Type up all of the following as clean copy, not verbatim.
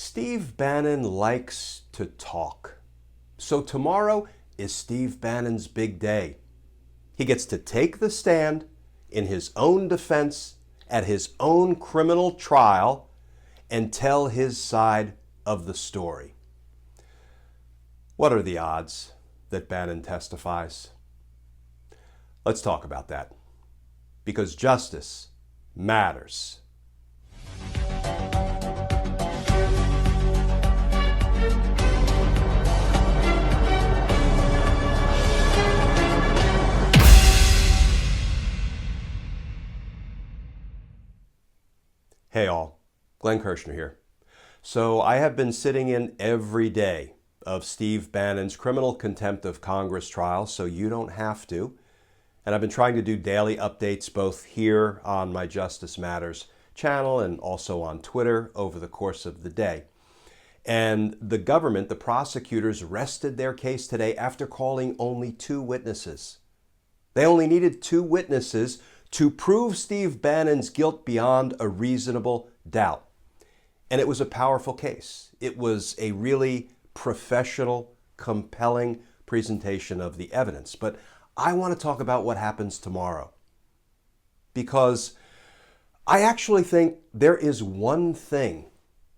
Steve Bannon likes to talk. So tomorrow is Steve Bannon's big day. He gets to take the stand in his own defense at his own criminal trial and tell his side of the story. What are the odds that Bannon testifies? Let's talk about that, because justice matters. Hey all, Glenn Kirshner here. So I have been sitting in every day of Steve Bannon's criminal contempt of Congress trial, so you don't have to. And I've been trying to do daily updates both here on my Justice Matters channel and also on Twitter over the course of the day. And the government, the prosecutors, rested their case today after calling only 2 witnesses. They only needed 2 witnesses to prove Steve Bannon's guilt beyond a reasonable doubt. And it was a powerful case. It was a really professional, compelling presentation of the evidence. But I want to talk about what happens tomorrow, because I actually think there is one thing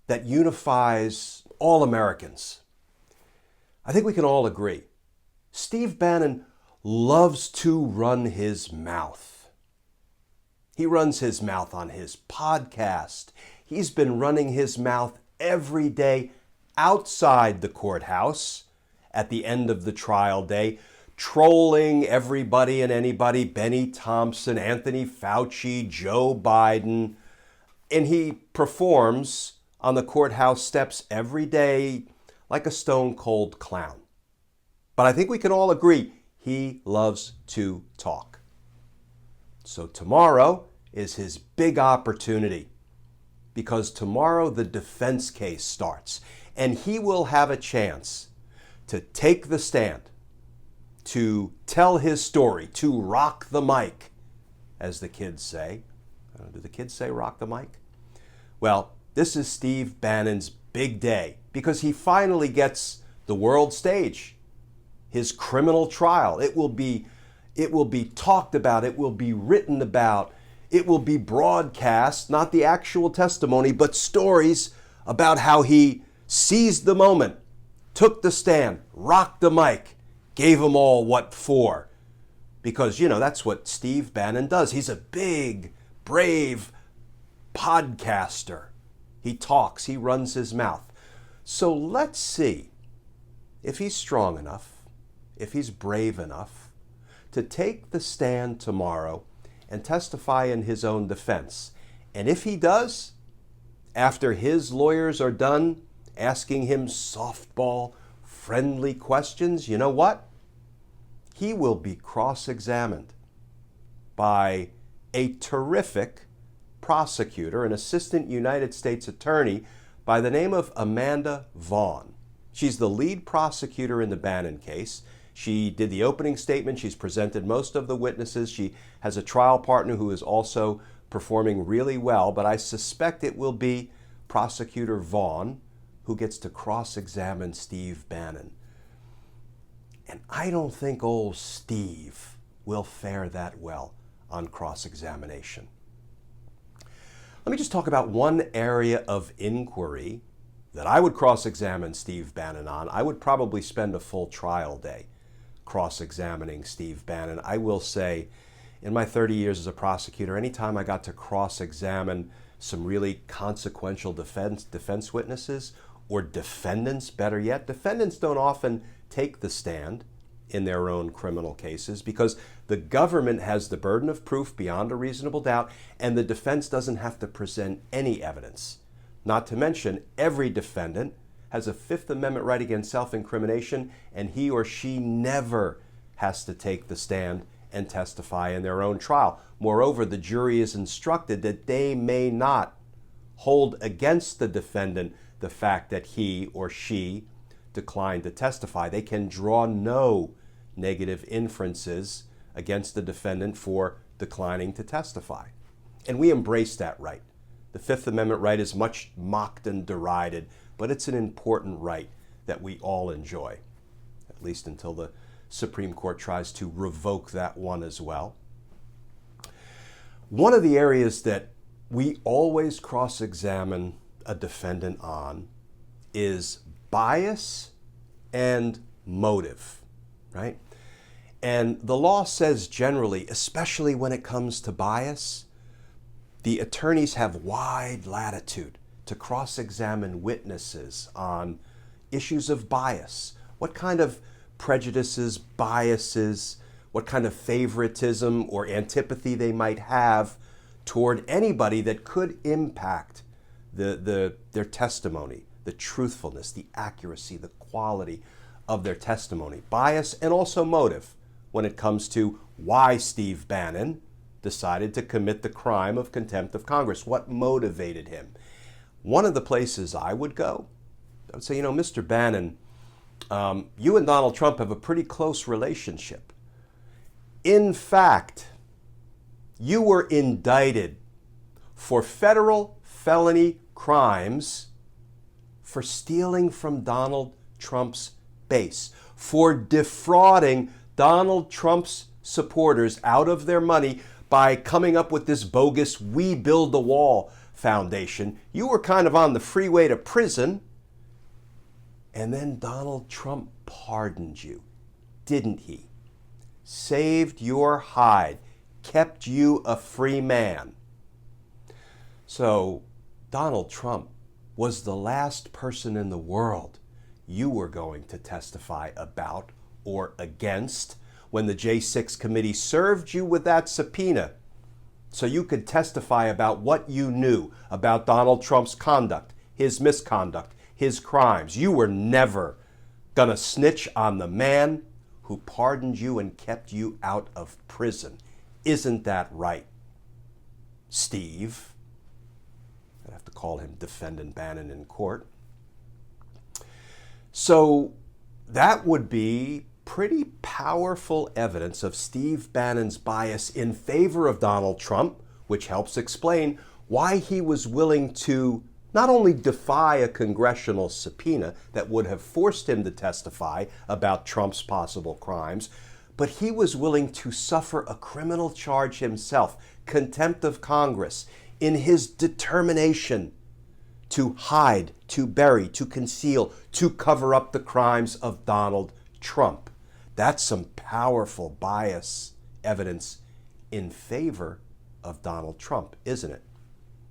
that unifies all Americans. I think we can all agree. Steve Bannon loves to run his mouth. He runs his mouth on his podcast. He's been running his mouth every day outside the courthouse at the end of the trial day, trolling everybody and anybody, Benny Thompson, Anthony Fauci, Joe Biden. And he performs on the courthouse steps every day like a stone-cold clown. But I think we can all agree he loves to talk. So tomorrow is his big opportunity, because tomorrow the defense case starts and he will have a chance to take the stand, to tell his story, to rock the mic, as the kids say. Do the kids say rock the mic? Well, this is Steve Bannon's big day, because he finally gets the world stage, his criminal trial. It will be talked about, it will be written about, it will be broadcast, not the actual testimony, but stories about how he seized the moment, took the stand, rocked the mic, gave them all what for. Because, that's what Steve Bannon does. He's a big, brave podcaster. He talks, he runs his mouth. So let's see if he's strong enough, if he's brave enough to take the stand tomorrow and testify in his own defense. And if he does, after his lawyers are done asking him softball, friendly questions, you know what? He will be cross-examined by a terrific prosecutor, an assistant United States attorney by the name of Amanda Vaughn. She's the lead prosecutor in the Bannon case. She did the opening statement. She's presented most of the witnesses. She has a trial partner who is also performing really well, but I suspect it will be Prosecutor Vaughn who gets to cross-examine Steve Bannon. And I don't think old Steve will fare that well on cross-examination. Let me just talk about one area of inquiry that I would cross-examine Steve Bannon on. I would probably spend a full trial day cross-examining Steve Bannon. I will say, in my 30 years as a prosecutor, anytime I got to cross-examine some really consequential defense witnesses, or defendants, better yet, defendants don't often take the stand in their own criminal cases because the government has the burden of proof beyond a reasonable doubt, and the defense doesn't have to present any evidence. Not to mention, every defendant has a Fifth Amendment right against self-incrimination, and he or she never has to take the stand and testify in their own trial. Moreover, the jury is instructed that they may not hold against the defendant the fact that he or she declined to testify. They can draw no negative inferences against the defendant for declining to testify. And we embrace that right. The Fifth Amendment right is much mocked and derided, but it's an important right that we all enjoy, at least until the Supreme Court tries to revoke that one as well. One of the areas that we always cross-examine a defendant on is bias and motive, right? And the law says generally, especially when it comes to bias, the attorneys have wide latitude to cross-examine witnesses on issues of bias. What kind of prejudices, biases, what kind of favoritism or antipathy they might have toward anybody that could impact their testimony, the truthfulness, the accuracy, the quality of their testimony. Bias and also motive when it comes to why Steve Bannon decided to commit the crime of contempt of Congress. What motivated him? One of the places I would go, I would say, Mr. Bannon, you and Donald Trump have a pretty close relationship. In fact, you were indicted for federal felony crimes for stealing from Donald Trump's base, for defrauding Donald Trump's supporters out of their money by coming up with this bogus We Build the Wall foundation. You were kind of on the freeway to prison, and then Donald Trump pardoned you, didn't he? Saved your hide, kept you a free man. So Donald Trump was the last person in the world you were going to testify about or against when the J6 committee served you with that subpoena so you could testify about what you knew about Donald Trump's conduct, his misconduct, his crimes. You were never gonna snitch on the man who pardoned you and kept you out of prison. Isn't that right, Steve? I'd have to call him Defendant Bannon in court. So that would be pretty powerful evidence of Steve Bannon's bias in favor of Donald Trump, which helps explain why he was willing to not only defy a congressional subpoena that would have forced him to testify about Trump's possible crimes, but he was willing to suffer a criminal charge himself, contempt of Congress, in his determination to hide, to bury, to conceal, to cover up the crimes of Donald Trump. That's some powerful bias evidence in favor of Donald Trump, isn't it?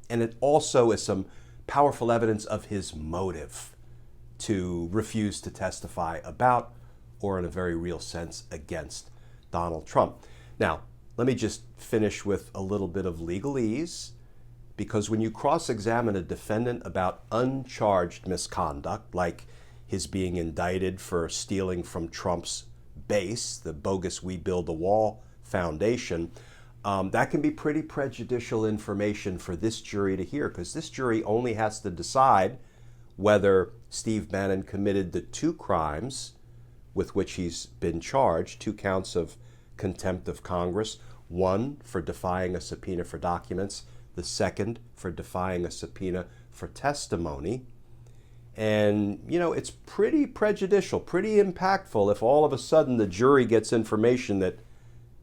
And it also is some powerful evidence of his motive to refuse to testify about, or in a very real sense, against Donald Trump. Now, let me just finish with a little bit of legalese, because when you cross-examine a defendant about uncharged misconduct, like his being indicted for stealing from Trump's base, the bogus We Build the Wall foundation, that can be pretty prejudicial information for this jury to hear, because this jury only has to decide whether Steve Bannon committed the two crimes with which he's been charged, 2 counts of contempt of Congress, one for defying a subpoena for documents, the second for defying a subpoena for testimony. And, it's pretty prejudicial, pretty impactful if all of a sudden the jury gets information that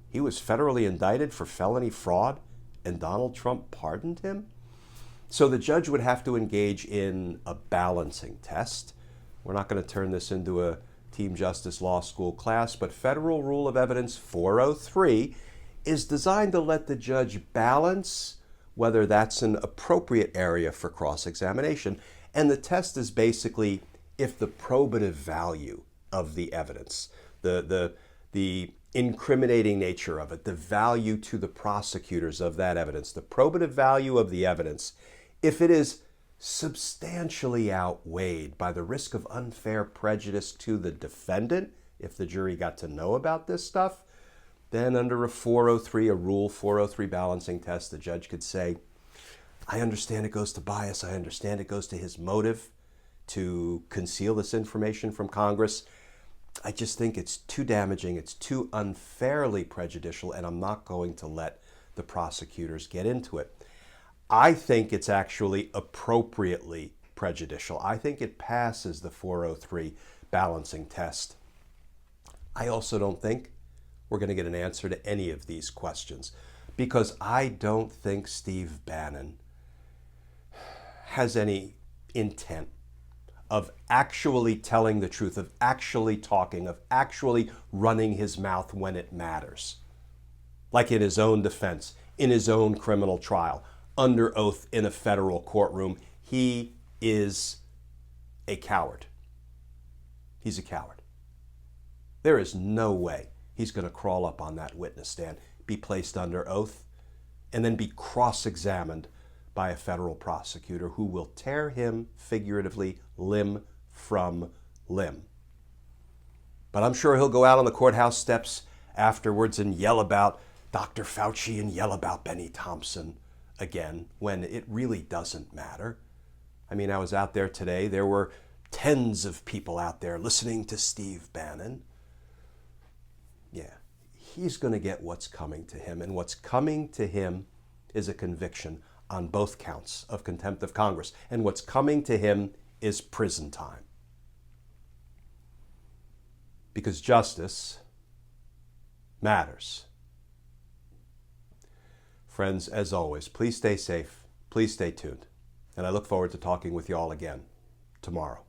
he was federally indicted for felony fraud and Donald Trump pardoned him. So the judge would have to engage in a balancing test. We're not going to turn this into a Team Justice Law School class, but Federal Rule of Evidence 403 is designed to let the judge balance whether that's an appropriate area for cross-examination. And the test is basically if the probative value of the evidence, the incriminating nature of it, the value to the prosecutors of that evidence, the probative value of the evidence, if it is substantially outweighed by the risk of unfair prejudice to the defendant, if the jury got to know about this stuff, then under a 403, a Rule 403 balancing test, the judge could say, I understand it goes to bias. I understand it goes to his motive to conceal this information from Congress. I just think it's too damaging. It's too unfairly prejudicial, and I'm not going to let the prosecutors get into it. I think it's actually appropriately prejudicial. I think it passes the 403 balancing test. I also don't think we're going to get an answer to any of these questions because I don't think Steve Bannon has any intent of actually telling the truth, of actually talking, of actually running his mouth when it matters. Like in his own defense, in his own criminal trial, under oath in a federal courtroom. He is a coward. He's a coward. There is no way he's going to crawl up on that witness stand, be placed under oath, and then be cross-examined by a federal prosecutor who will tear him, figuratively, limb from limb. But I'm sure he'll go out on the courthouse steps afterwards and yell about Dr. Fauci and yell about Benny Thompson again, when it really doesn't matter. I mean, I was out there today. There were tens of people out there listening to Steve Bannon. Yeah, he's going to get what's coming to him. And what's coming to him is a conviction on both counts of contempt of Congress. And what's coming to him is prison time. Because justice matters. Friends, as always, please stay safe, please stay tuned, and I look forward to talking with you all again tomorrow.